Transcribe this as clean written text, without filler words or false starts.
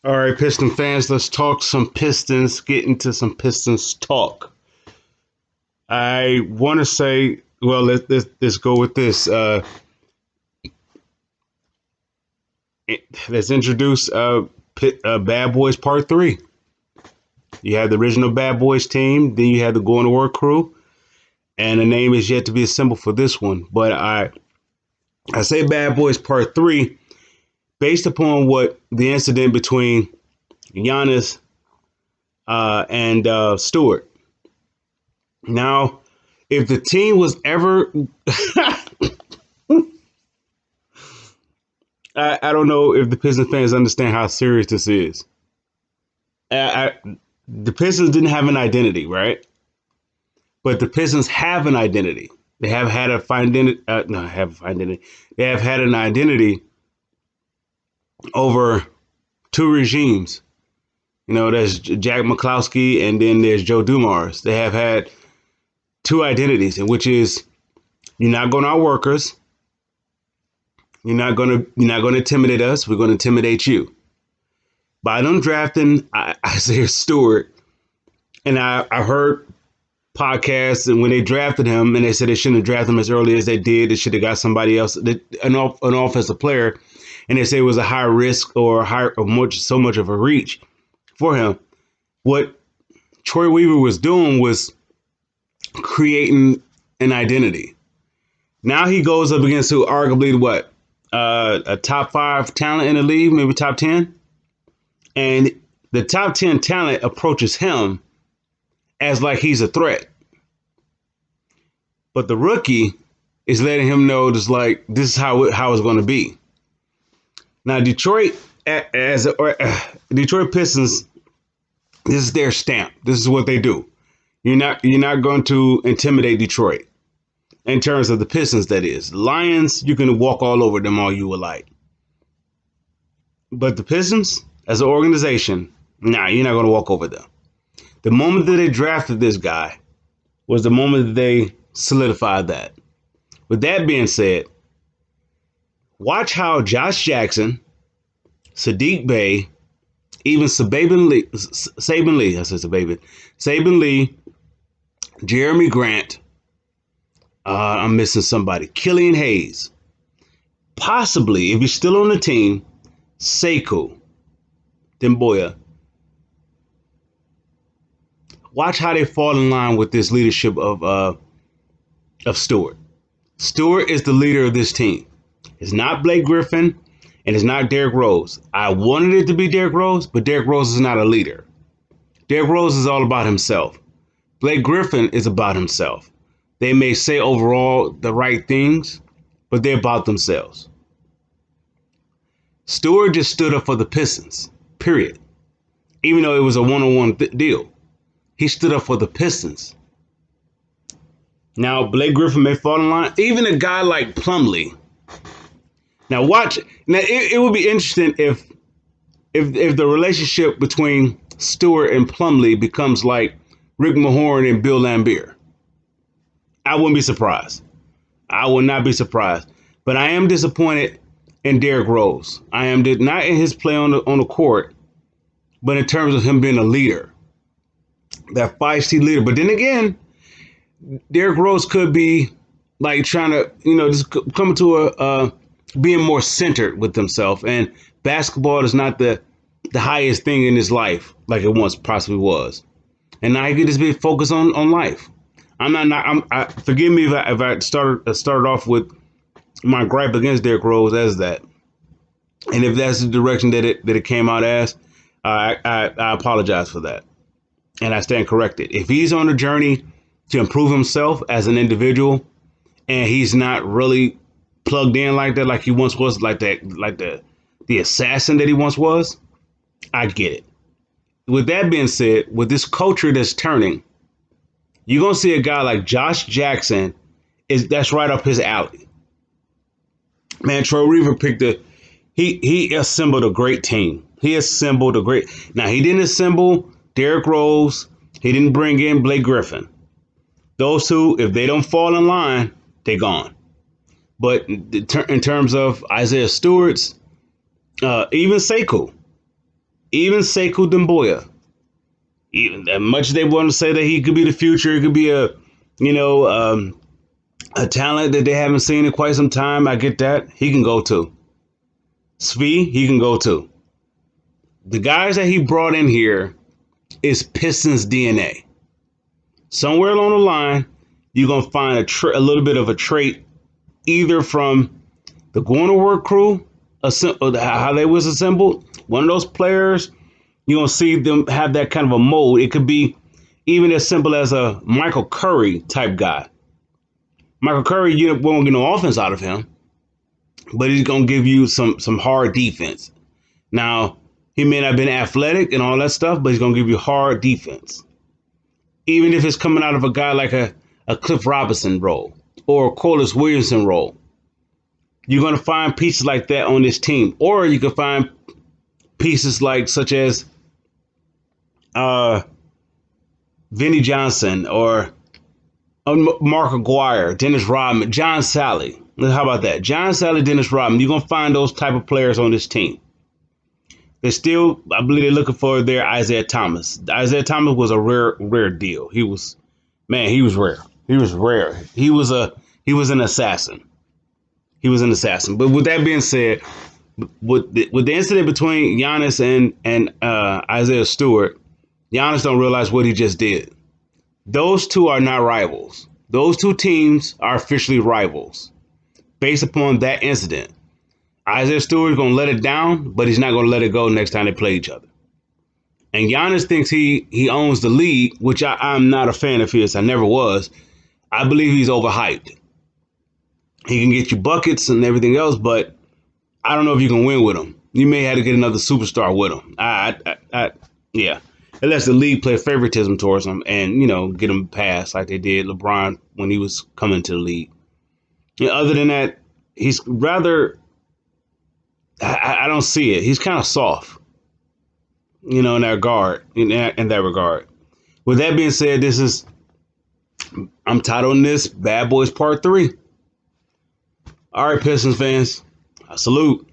All right, Piston fans, let's talk some Pistons, get into some Pistons talk. I want to say, well, let's go with this. Let's introduce Bad Boys Part 3. You have the original Bad Boys team, then you have the Going to Work crew, and the name is yet to be assembled for this one. But I say Bad Boys Part 3 based upon what the incident between Giannis and Stewart. Now, if the team was ever, I don't know if the Pistons fans understand how serious this is. The Pistons didn't have an identity, right? But the Pistons have an identity. They have had a identity. No, have a identity. They have had an identity over two regimes. You know, there's Jack McCloskey and then there's Joe Dumars. They have had two identities, and which is you're not going to outwork us. You're not gonna intimidate us. We're gonna intimidate you. By them drafting Isaiah Stewart, and I heard podcasts and when they drafted him, and they said they shouldn't have drafted him as early as they did. They should have got somebody else, an offensive player, and they say it was a high risk or so much of a reach for him. What Troy Weaver was doing was creating an identity. Now he goes up against who arguably what a top 5 talent in the league, maybe top 10. And the top 10 talent approaches him as like he's a threat. But the rookie is letting him know just like this is how it's going to be. Now Detroit Detroit Pistons, this is their stamp. This is what they do. You're not going to intimidate Detroit. In terms of the Pistons, that is. Lions, you can walk all over them all you would like. But the Pistons, as an organization, nah, you're not going to walk over them. The moment that they drafted this guy was the moment that they solidified that. With that being said, watch how Josh Jackson, Sadiq Bey, even Saban Lee, Jeremy Grant, I'm missing somebody. Killian Hayes. Possibly, if he's still on the team, Sekou Demboya. Watch how they fall in line with this leadership of Stewart. Stewart is the leader of this team. It's not Blake Griffin and it's not Derrick Rose. I wanted it to be Derrick Rose, but Derrick Rose is not a leader. Derrick Rose is all about himself. Blake Griffin is about himself. They may say overall the right things, but they're about themselves. Stewart just stood up for the Pistons, period. Even though it was a one-on-one deal. He stood up for the Pistons. Now, Blake Griffin may fall in line. Even a guy like Plumlee. Now, watch. Now, it would be interesting if the relationship between Stewart and Plumlee becomes like Rick Mahorn and Bill Laimbeer. I wouldn't be surprised. I would not be surprised. But I am disappointed in Derrick Rose. I am not in his play on the court, but in terms of him being a leader, that feisty leader. But then again, Derrick Rose could be like trying to, just coming to a being more centered with himself. And basketball is not the highest thing in his life like it once possibly was. And now he could just be focused on life. Forgive me if I started off with my gripe against Derrick Rose as that, and if that's the direction that it came out as, I apologize for that, and I stand corrected. If he's on a journey to improve himself as an individual, and he's not really plugged in like that, like he once was, like the assassin that he once was, I get it. With that being said, with this culture that's turning, you're going to see a guy like Josh Jackson, that's right up his alley. Man, Troy Weaver he assembled a great team. He assembled a great, now he didn't assemble Derrick Rose. He didn't bring in Blake Griffin. Those two, if they don't fall in line, they're gone. But in terms of Isaiah Stewart's, even Sekou, even Sekou Doumbouya, even as much as they want to say that he could be the future, he could be a talent that they haven't seen in quite some time. I get that. He can go too. Svi, he can go too. The guys that he brought in here is Pistons DNA. Somewhere along the line, you're gonna find a little bit of a trait, either from the going to work crew, how they was assembled. One of those players, you're gonna see them have that kind of a mold. It could be even as simple as a Michael Curry type guy. Michael Curry, you won't get no offense out of him, but he's gonna give you some hard defense. Now, he may not have been athletic and all that stuff, but he's gonna give you hard defense. Even if it's coming out of a guy like a Cliff Robinson role or a Corliss Williamson role. You're going to find pieces like that on this team. Or you can find pieces like such as Vinnie Johnson or Mark Aguirre, Dennis Rodman, John Sally. How about that? John Sally, Dennis Rodman. You're going to find those type of players on this team. They're still, I believe they're looking for their Isaiah Thomas. Isaiah Thomas was a rare deal. He was rare. He was rare. He was an assassin. He was an assassin. But with that being said, with the incident between Giannis and Isaiah Stewart, Giannis don't realize what he just did. Those two are not rivals. Those two teams are officially rivals based upon that incident. Isaiah Stewart's going to let it down, but he's not going to let it go next time they play each other. And Giannis thinks he owns the league, which I'm not a fan of his. I never was. I believe he's overhyped. He can get you buckets and everything else, but I don't know if you can win with him. You may have to get another superstar with him. Yeah. Unless the league play favoritism towards him and, get him passed like they did LeBron when he was coming to the league. Other than that, he's rather... I don't see it. He's kind of soft, in that regard. With that being said, I'm titling this Bad Boys Part 3. All right, Pistons fans, I salute.